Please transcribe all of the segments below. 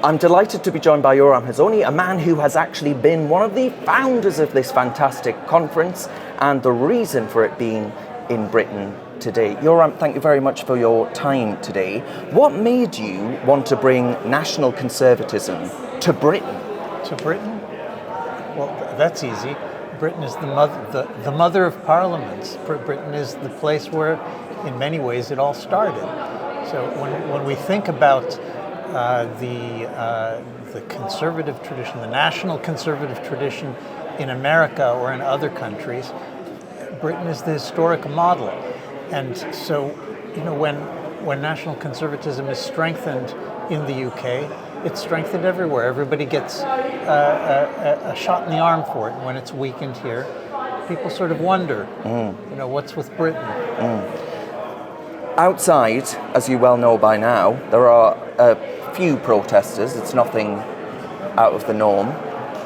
I'm delighted to be joined by Yoram Hazony, a man who has actually been one of the founders of this fantastic conference and the reason for it being in Britain today. Yoram, thank you very much for your time today. What made you want to bring national conservatism to Britain? To Britain? Well, that's easy. Britain is the mother of parliaments. Britain is the place where, in many ways, it all started. So when we think about the conservative tradition, the national conservative tradition in America or in other countries, Britain is the historic model. And so, when national conservatism is strengthened in the UK, it's strengthened everywhere. Everybody gets a shot in the arm for it. And when it's weakened here, people sort of wonder, what's with Britain? Outside, as you well know by now, there are a few protesters. It's nothing out of the norm.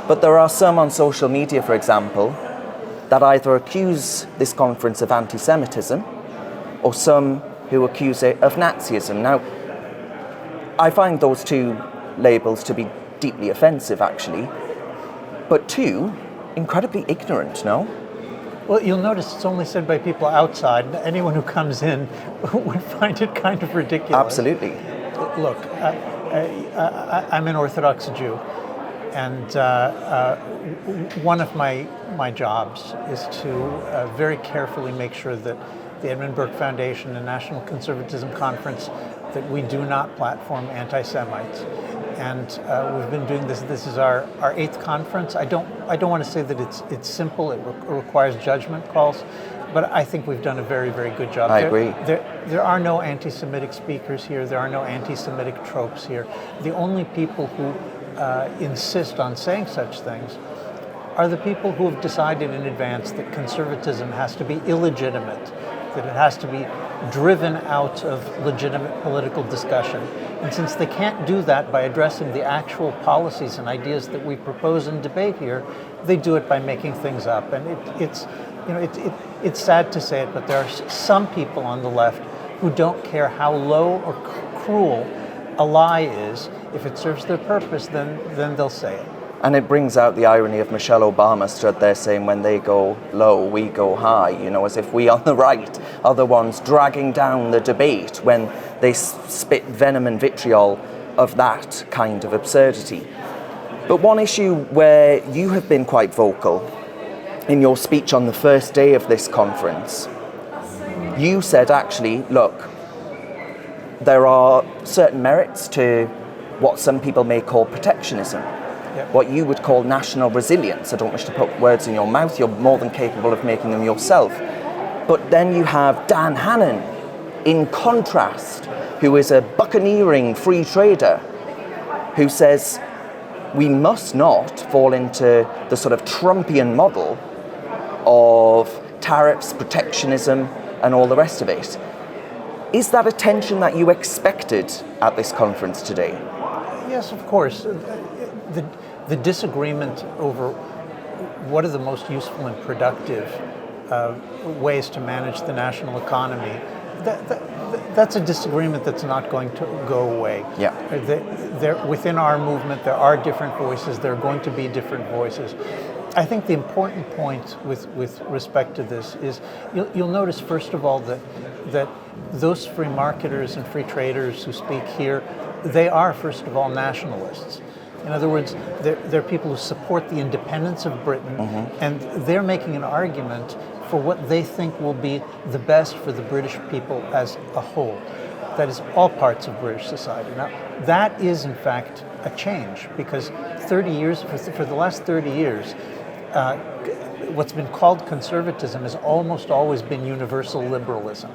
But there are some on social media, for example, that either accuse this conference of anti-Semitism or some who accuse it of Nazism. Now, I find those two labels to be deeply offensive, actually, but two, incredibly ignorant, no? Well, you'll notice it's only said by people outside. Anyone who comes in would find it kind of ridiculous. Absolutely. Look, I'm an Orthodox Jew, and one of my jobs is to very carefully make sure that the Edmund Burke Foundation and National Conservatism Conference, that we do not platform anti-Semites. And we've been doing this. This is our 8th conference. I don't want to say that it's simple. It requires judgment calls, but I think we've done a very, very good job. I agree. There are no anti-Semitic speakers here. There are no anti-Semitic tropes here. The only people who insist on saying such things are the people who have decided in advance that conservatism has to be illegitimate, that it has to be driven out of legitimate political discussion. And since they can't do that by addressing the actual policies and ideas that we propose and debate here, they do it by making things up. And it's sad to say it, but there are some people on the left who don't care how low or cruel a lie is. If it serves their purpose, then they'll say it. And it brings out the irony of Michelle Obama stood there saying, when they go low, we go high, as if we on the right are the ones dragging down the debate when they spit venom and vitriol of that kind of absurdity. But one issue where you have been quite vocal in your speech on the first day of this conference, you said actually, look, there are certain merits to what some people may call protectionism. Yep. What you would call national resilience. I don't wish to put words in your mouth, you're more than capable of making them yourself. But then you have Dan Hannan, in contrast, who is a buccaneering free trader, who says we must not fall into the sort of Trumpian model of tariffs, protectionism, and all the rest of it. Is that a tension that you expected at this conference today? Yes, of course. The disagreement over what are the most useful and productive ways to manage the national economy, that's a disagreement that's not going to go away. Yeah. Within our movement, there are different voices. There are going to be different voices. I think the important point with respect to this is you'll notice, first of all, that those free marketers and free traders who speak here, they are, first of all, nationalists. In other words, they're people who support the independence of Britain, and they're making an argument for what they think will be the best for the British people as a whole. That is, all parts of British society. Now, that is, in fact, a change, because for the last 30 years, what's been called conservatism has almost always been universal liberalism,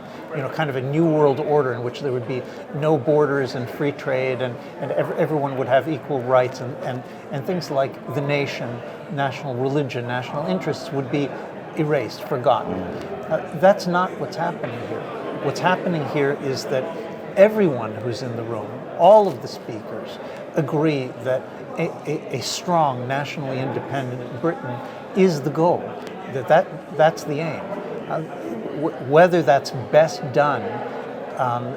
kind of a new world order in which there would be no borders and free trade, and everyone would have equal rights, and things like the nation, national religion, national interests would be erased, forgotten. That's not what's happening here. What's happening here is that everyone who's in the room, all of the speakers, agree that a strong, nationally independent Britain is the goal, that's the aim. Whether that's best done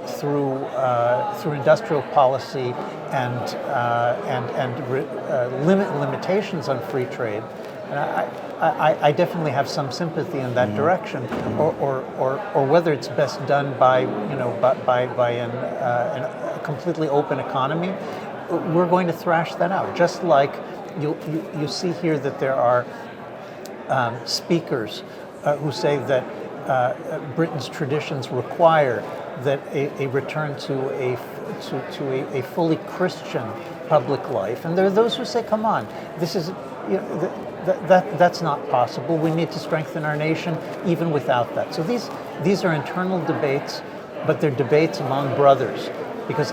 through industrial policy and limitations on free trade. And I definitely have some sympathy in that direction, or whether it's best done by a completely open economy. We're going to thrash that out. Just like you see here that there are speakers who say that Britain's traditions require that a return to a fully Christian public life, and there are those who say, "Come on, this is that's not possible. We need to strengthen our nation even without that." So these are internal debates, but they're debates among brothers, because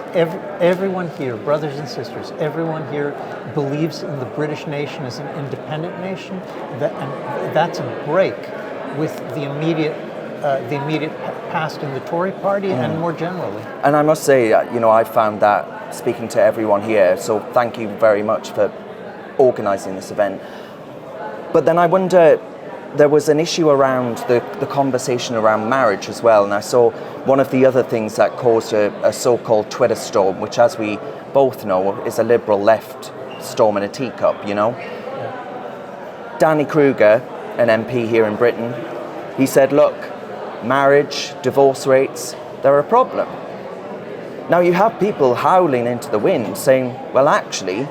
everyone here, brothers and sisters, everyone here believes in the British nation as an independent nation, and that's a break with the immediate past in the Tory party and more generally. And I must say, I found that speaking to everyone here, so thank you very much for organising this event. But then I wonder, there was an issue around the conversation around marriage as well, and I saw one of the other things that caused a so-called Twitter storm, which, as we both know, is a liberal left storm in a teacup, Yeah. Danny Kruger, an MP here in Britain, he said, look, marriage, divorce rates, they're a problem. Now you have people howling into the wind saying, well, actually,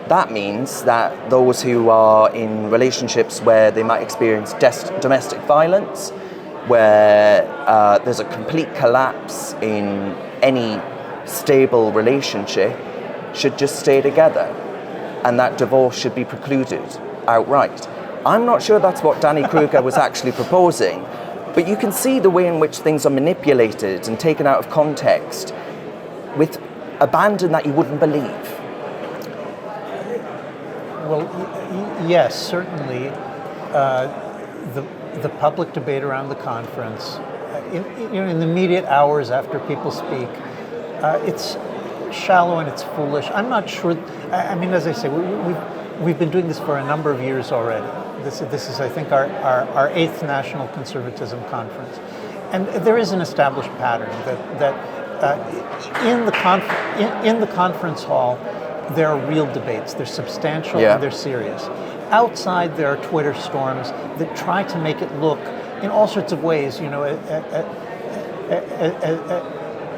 that means that those who are in relationships where they might experience domestic violence, where there's a complete collapse in any stable relationship, should just stay together, and that divorce should be precluded outright. I'm not sure that's what Danny Kruger was actually proposing, but you can see the way in which things are manipulated and taken out of context with abandon that you wouldn't believe. Well, yes, certainly. The public debate around the conference, in the immediate hours after people speak, it's shallow and it's foolish. I'm not sure. I mean, as I say, we've been doing this for a number of years already. This is, I think, our 8th National Conservatism conference, and there is an established pattern that in the conference hall, there are real debates. They're substantial and they're serious. Outside, there are Twitter storms that try to make it look in all sorts of ways,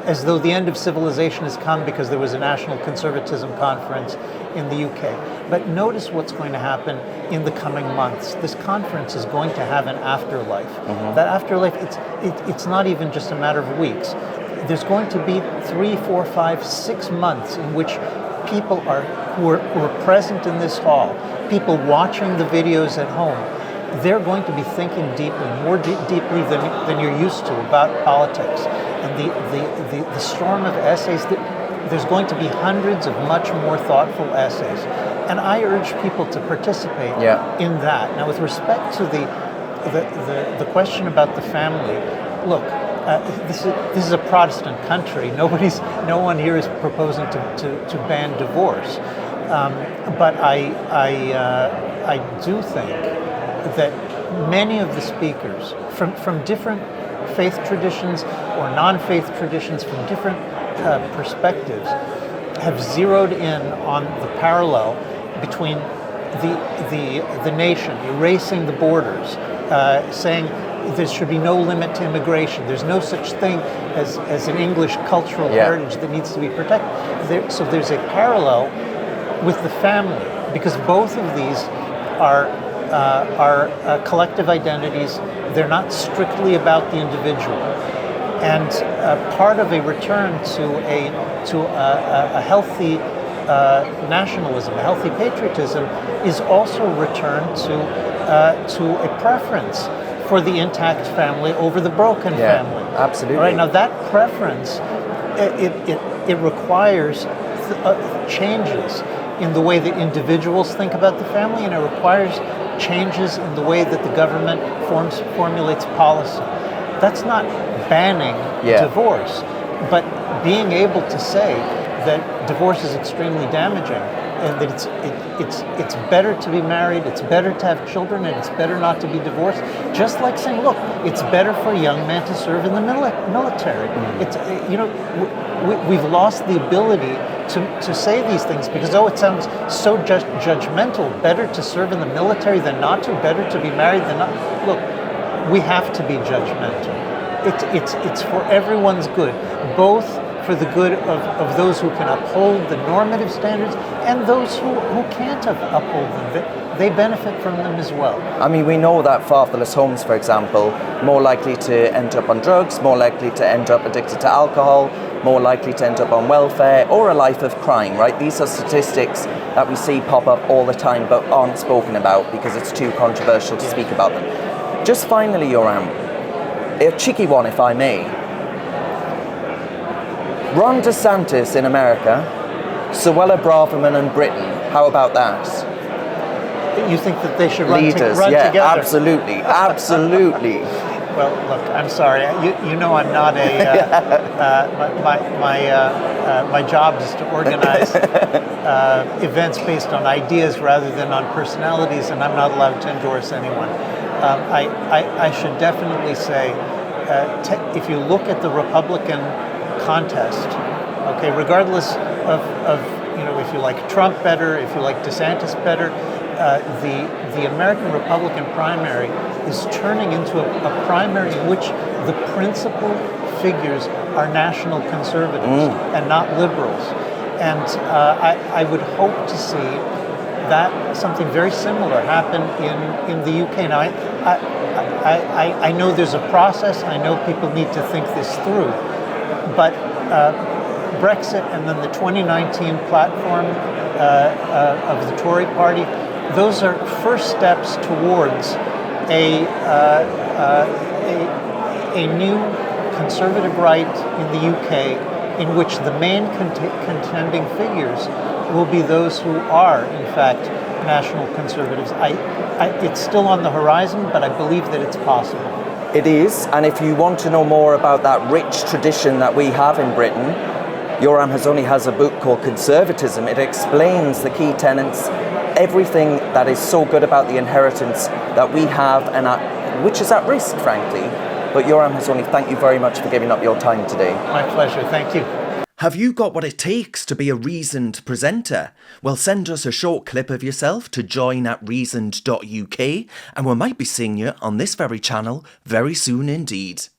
as though the end of civilization has come because there was a National Conservatism conference in the UK. But notice what's going to happen in the coming months. This conference is going to have an afterlife. That afterlife, it's not even just a matter of weeks. There's going to be 3, 4, 5, 6 months in which people who are present in this hall, people watching the videos at home, they're going to be thinking deeply, more deeply than you're used to about politics. And the storm of essays, there's going to be hundreds of much more thoughtful essays. And I urge people to participate in that. Now, with respect to the question about the family, look, this is a Protestant country. No one here is proposing to ban divorce. But I do think that many of the speakers from different faith traditions or non-faith traditions, from different perspectives, have zeroed in on the parallel between the nation erasing the borders, saying there should be no limit to immigration. There's no such thing as an English cultural heritage that needs to be protected. So there's a parallel with the family, because both of these are collective identities. They're not strictly about the individual. And part of a return to a healthy nationalism, a healthy patriotism, is also a return to a preference for the intact family over the broken family. Absolutely. Right, now that preference, it requires changes in the way that individuals think about the family, and it requires changes in the way that the government formulates policy. That's not banning divorce, but being able to say that divorce is extremely damaging and that it's better to be married, it's better to have children, and it's better not to be divorced. Just like saying, look, it's better for a young man to serve in the military. It's we've lost the ability to say these things because it sounds so judgmental. Better to serve in the military than not to. Better to be married than not. Look, we have to be judgmental. It's for everyone's good, both for the good of those who can uphold the normative standards and those who can't uphold them. They benefit from them as well. I mean, we know that fatherless homes, for example, more likely to end up on drugs, more likely to end up addicted to alcohol, more likely to end up on welfare or a life of crime, right? These are statistics that we see pop up all the time but aren't spoken about because it's too controversial to speak about them. Just finally, Yoram, a cheeky one if I may. Ron DeSantis in America, Suella Braverman in Britain, how about that? You think that they should run Leaders, together? Absolutely, absolutely. Well, look, I'm sorry. You know I'm not my job is to organize events based on ideas rather than on personalities, and I'm not allowed to endorse anyone. I should definitely say, if you look at the Republican contest, okay, regardless of if you like Trump better, if you like DeSantis better, the American Republican primary is turning into a primary in which the principal figures are national conservatives and not liberals. And I would hope to see that something very similar happen in the UK. Now, I know there's a process. I know people need to think this through. But Brexit and then the 2019 platform of the Tory party, those are first steps towards a new conservative right in the UK in which the main contending figures will be those who are, in fact, national conservatives. It's still on the horizon, but I believe that it's possible. It is, and if you want to know more about that rich tradition that we have in Britain, Yoram Hazony has a book called Conservatism. It explains the key tenets, everything that is so good about the inheritance that we have and which is at risk, frankly. But Yoram Hazony, thank you very much for giving up your time today. My pleasure, thank you. Have you got what it takes to be a reasoned presenter? Well, send us a short clip of yourself to join@reasoned.uk and we might be seeing you on this very channel very soon indeed.